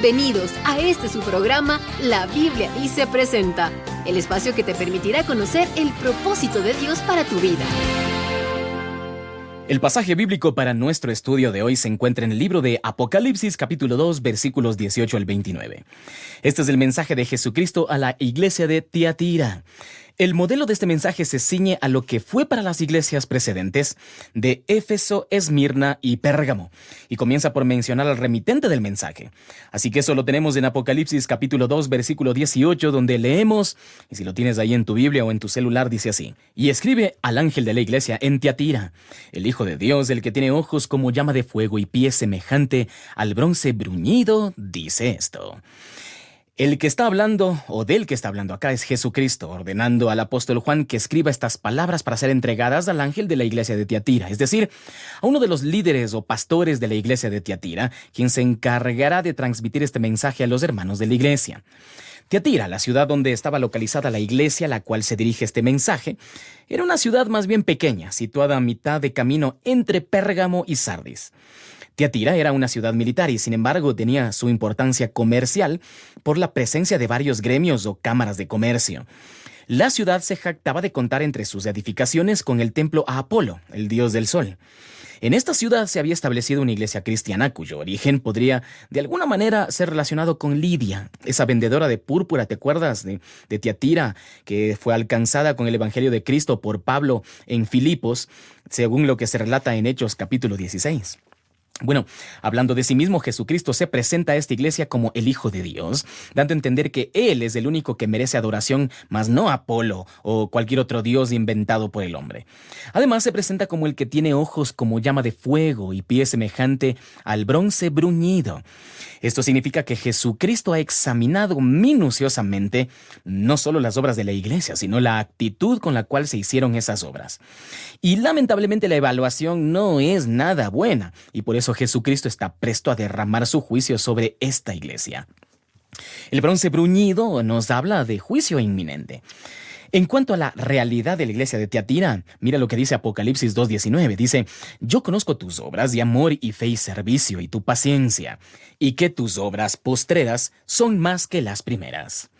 Bienvenidos a su programa, La Biblia Dice Presenta, el espacio que te permitirá conocer el propósito de Dios para tu vida. El pasaje bíblico para nuestro estudio de hoy se encuentra en el libro de Apocalipsis, capítulo 2, versículos 18 al 29. Este es el mensaje de Jesucristo a la iglesia de Tiatira. El modelo de este mensaje se ciñe a lo que fue para las iglesias precedentes de Éfeso, Esmirna y Pérgamo, y comienza por mencionar al remitente del mensaje. Así que eso lo tenemos en Apocalipsis capítulo 2, versículo 18, donde leemos, y si lo tienes ahí en tu Biblia o en tu celular, dice así: y escribe al ángel de la iglesia en Tiatira, el Hijo de Dios, el que tiene ojos como llama de fuego y pies semejante al bronce bruñido, dice esto. El que está hablando, o del que está hablando acá, es Jesucristo, ordenando al apóstol Juan que escriba estas palabras para ser entregadas al ángel de la iglesia de Tiatira, es decir, a uno de los líderes o pastores de la iglesia de Tiatira, quien se encargará de transmitir este mensaje a los hermanos de la iglesia. Tiatira, la ciudad donde estaba localizada la iglesia a la cual se dirige este mensaje, era una ciudad más bien pequeña, situada a mitad de camino entre Pérgamo y Sardis. Tiatira era una ciudad militar y, sin embargo, tenía su importancia comercial por la presencia de varios gremios o cámaras de comercio. La ciudad se jactaba de contar entre sus edificaciones con el templo a Apolo, el dios del sol. En esta ciudad se había establecido una iglesia cristiana cuyo origen podría, de alguna manera, ser relacionado con Lidia, esa vendedora de púrpura, ¿te acuerdas? De Tiatira, que fue alcanzada con el Evangelio de Cristo por Pablo en Filipos, según lo que se relata en Hechos capítulo 16. Bueno, hablando de sí mismo, Jesucristo se presenta a esta iglesia como el Hijo de Dios, dando a entender que Él es el único que merece adoración, mas no Apolo o cualquier otro dios inventado por el hombre. Además, se presenta como el que tiene ojos como llama de fuego y pie semejante al bronce bruñido. Esto significa que Jesucristo ha examinado minuciosamente no solo las obras de la iglesia, sino la actitud con la cual se hicieron esas obras. Y lamentablemente la evaluación no es nada buena, y por eso Jesucristo está presto a derramar su juicio sobre esta iglesia. El bronce bruñido nos habla de juicio inminente. En cuanto a la realidad de la iglesia de Tiatira, mira lo que dice Apocalipsis 2:19. Dice: yo conozco tus obras de amor y fe y servicio y tu paciencia, y que tus obras postreras son más que las primeras.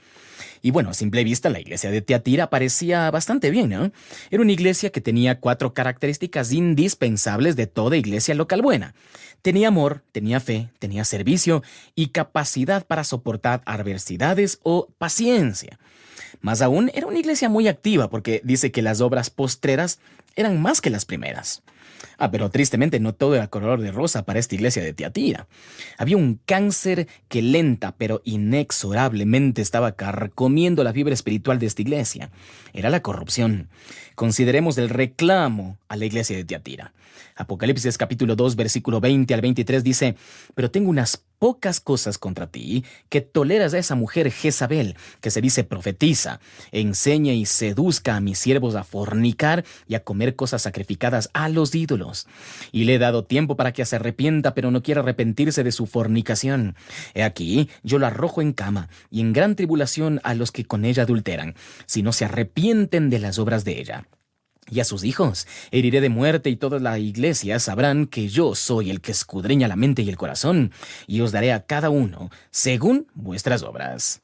Y bueno, a simple vista, la iglesia de Tiatira parecía bastante bien, ¿no? Era una iglesia que tenía 4 características indispensables de toda iglesia local buena. Tenía amor, tenía fe, tenía servicio y capacidad para soportar adversidades o paciencia. Más aún, era una iglesia muy activa porque dice que las obras postreras eran más que las primeras. Pero tristemente no todo era color de rosa para esta iglesia de Tiatira. Había un cáncer que lenta pero inexorablemente estaba carcomiendo la fibra espiritual de esta iglesia. Era la corrupción. Consideremos el reclamo a la iglesia de Tiatira. Apocalipsis capítulo 2, versículo 20 al 23 dice: pero tengo unas pocas cosas contra ti, que toleras a esa mujer Jezabel, que se dice profetiza, enseña y seduzca a mis siervos a fornicar y a comer cosas sacrificadas a los ídolos. Y le he dado tiempo para que se arrepienta, pero no quiere arrepentirse de su fornicación. He aquí, yo lo arrojo en cama, y en gran tribulación a los que con ella adulteran, si no se arrepienten de las obras de ella. Y a sus hijos heriré de muerte, y toda la iglesia sabrán que yo soy el que escudriña la mente y el corazón, y os daré a cada uno según vuestras obras.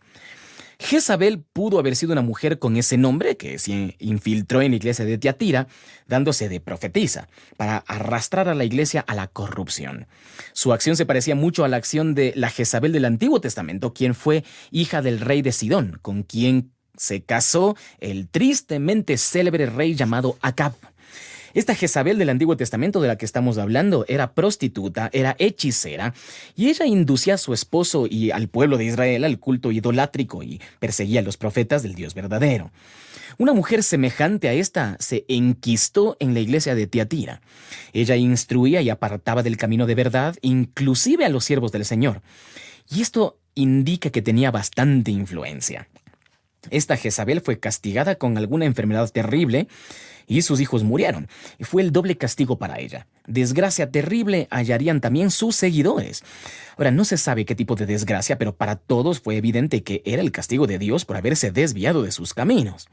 Jezabel pudo haber sido una mujer con ese nombre que se infiltró en la iglesia de Tiatira, dándose de profetisa, para arrastrar a la iglesia a la corrupción. Su acción se parecía mucho a la acción de la Jezabel del Antiguo Testamento, quien fue hija del rey de Sidón, con quien se casó el tristemente célebre rey llamado Acab. Esta Jezabel del Antiguo Testamento de la que estamos hablando era prostituta, era hechicera, y ella inducía a su esposo y al pueblo de Israel al culto idolátrico y perseguía a los profetas del Dios verdadero. Una mujer semejante a esta se enquistó en la iglesia de Tiatira. Ella instruía y apartaba del camino de verdad, inclusive a los siervos del Señor. Y esto indica que tenía bastante influencia. Esta Jezabel fue castigada con alguna enfermedad terrible y sus hijos murieron. Y fue el doble castigo para ella. Desgracia terrible hallarían también sus seguidores. Ahora, no se sabe qué tipo de desgracia, pero para todos fue evidente que era el castigo de Dios por haberse desviado de sus caminos.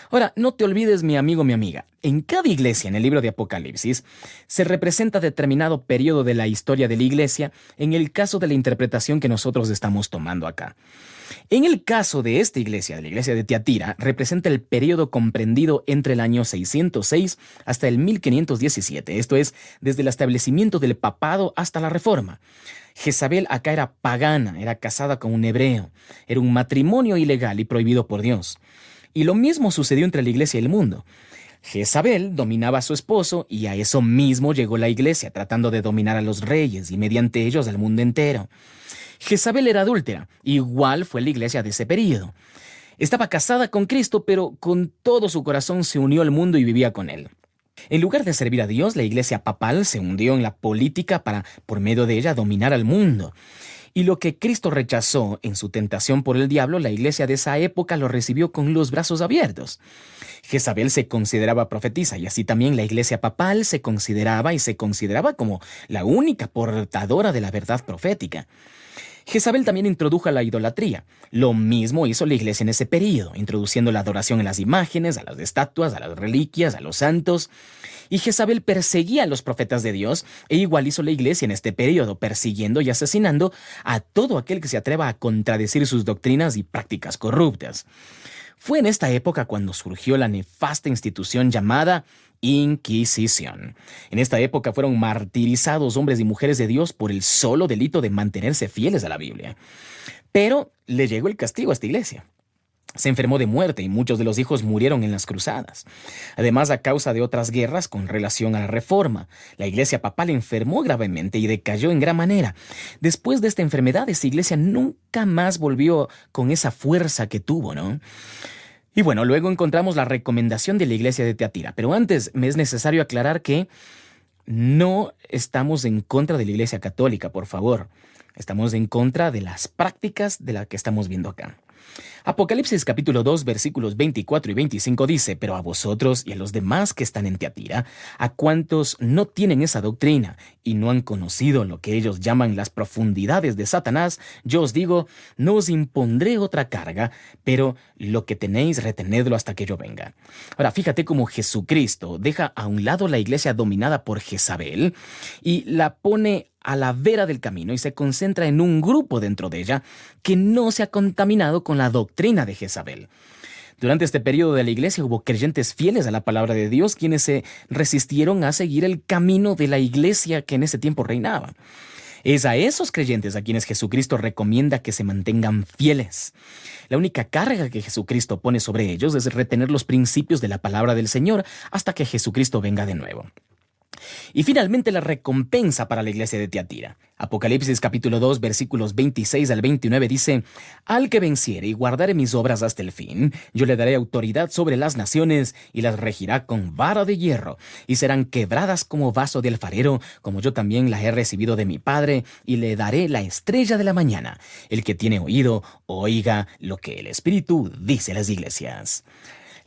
Ahora, no te olvides, mi amigo, mi amiga, en cada iglesia en el libro de Apocalipsis se representa determinado periodo de la historia de la iglesia en el caso de la interpretación que nosotros estamos tomando acá. En el caso de esta iglesia, de la iglesia de Tiatira, representa el periodo comprendido entre el año 606 hasta el 1517, esto es, desde el establecimiento del papado hasta la Reforma. Jezabel acá era pagana, era casada con un hebreo, era un matrimonio ilegal y prohibido por Dios. Y lo mismo sucedió entre la iglesia y el mundo. Jezabel dominaba a su esposo y a eso mismo llegó la iglesia, tratando de dominar a los reyes y mediante ellos al mundo entero. Jezabel era adúltera, igual fue la iglesia de ese período. Estaba casada con Cristo, pero con todo su corazón se unió al mundo y vivía con él. En lugar de servir a Dios, la iglesia papal se hundió en la política para, por medio de ella, dominar al mundo. Y lo que Cristo rechazó en su tentación por el diablo, la iglesia de esa época lo recibió con los brazos abiertos. Jezabel se consideraba profetisa y así también la iglesia papal se consideraba como la única portadora de la verdad profética. Jezabel también introdujo la idolatría. Lo mismo hizo la iglesia en ese período, introduciendo la adoración a las imágenes, a las estatuas, a las reliquias, a los santos. Y Jezabel perseguía a los profetas de Dios, e igual hizo la iglesia en este período, persiguiendo y asesinando a todo aquel que se atreva a contradecir sus doctrinas y prácticas corruptas. Fue en esta época cuando surgió la nefasta institución llamada Inquisición. En esta época fueron martirizados hombres y mujeres de Dios por el solo delito de mantenerse fieles a la Biblia. Pero le llegó el castigo a esta iglesia. Se enfermó de muerte y muchos de los hijos murieron en las cruzadas. Además, a causa de otras guerras con relación a la Reforma, la iglesia papal enfermó gravemente y decayó en gran manera. Después de esta enfermedad, esta iglesia nunca más volvió con esa fuerza que tuvo, ¿no? Y bueno, luego encontramos la recomendación de la iglesia de Tiatira. Pero antes me es necesario aclarar que no estamos en contra de la iglesia católica, por favor. Estamos en contra de las prácticas de las que estamos viendo acá. Apocalipsis capítulo 2 versículos 24 y 25 dice: pero a vosotros y a los demás que están en Tiatira, a cuantos no tienen esa doctrina y no han conocido lo que ellos llaman las profundidades de Satanás, yo os digo, no os impondré otra carga, pero lo que tenéis retenedlo hasta que yo venga. Ahora, fíjate cómo Jesucristo deja a un lado la iglesia dominada por Jezabel y la pone a la vera del camino y se concentra en un grupo dentro de ella que no se ha contaminado con la doctrina de Jezabel. Durante este periodo de la iglesia hubo creyentes fieles a la palabra de Dios quienes se resistieron a seguir el camino de la iglesia que en ese tiempo reinaba. Es a esos creyentes a quienes Jesucristo recomienda que se mantengan fieles. La única carga que Jesucristo pone sobre ellos es retener los principios de la palabra del Señor hasta que Jesucristo venga de nuevo. Y finalmente la recompensa para la iglesia de Tiatira. Apocalipsis capítulo 2 versículos 26 al 29 dice: al que venciere y guardare mis obras hasta el fin, yo le daré autoridad sobre las naciones y las regirá con vara de hierro, y serán quebradas como vaso de alfarero, como yo también las he recibido de mi Padre, y le daré la estrella de la mañana. El que tiene oído, oiga lo que el Espíritu dice a las iglesias.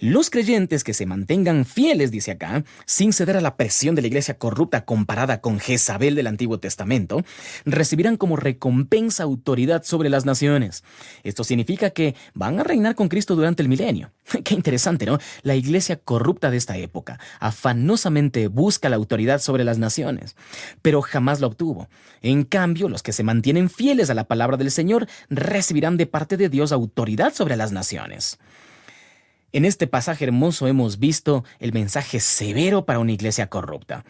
Los creyentes que se mantengan fieles, dice acá, sin ceder a la presión de la iglesia corrupta comparada con Jezabel del Antiguo Testamento, recibirán como recompensa autoridad sobre las naciones. Esto significa que van a reinar con Cristo durante el milenio. Qué interesante, ¿no? La iglesia corrupta de esta época afanosamente busca la autoridad sobre las naciones, pero jamás la obtuvo. En cambio, los que se mantienen fieles a la palabra del Señor recibirán de parte de Dios autoridad sobre las naciones. En este pasaje hermoso hemos visto el mensaje severo para una iglesia corrupta.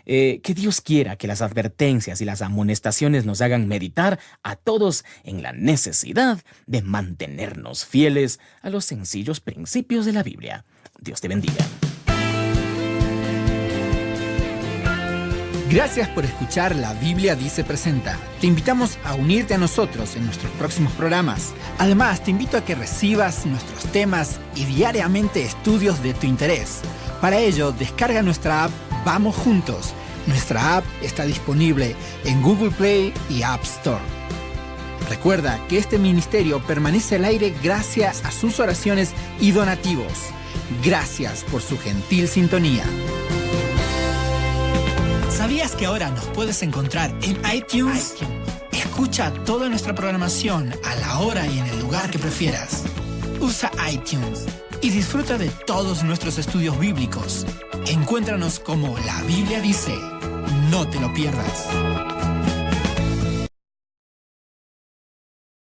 Que Dios quiera que las advertencias y las amonestaciones nos hagan meditar a todos en la necesidad de mantenernos fieles a los sencillos principios de la Biblia. Dios te bendiga. Gracias por escuchar La Biblia Dice Presenta. Te invitamos a unirte a nosotros en nuestros próximos programas. Además, te invito a que recibas nuestros temas y diariamente estudios de tu interés. Para ello, descarga nuestra app Vamos Juntos. Nuestra app está disponible en Google Play y App Store. Recuerda que este ministerio permanece al aire gracias a sus oraciones y donativos. Gracias por su gentil sintonía. ¿Sabías que ahora nos puedes encontrar en iTunes? Escucha toda nuestra programación a la hora y en el lugar que prefieras. Usa iTunes y disfruta de todos nuestros estudios bíblicos. Encuéntranos como La Biblia dice. No te lo pierdas.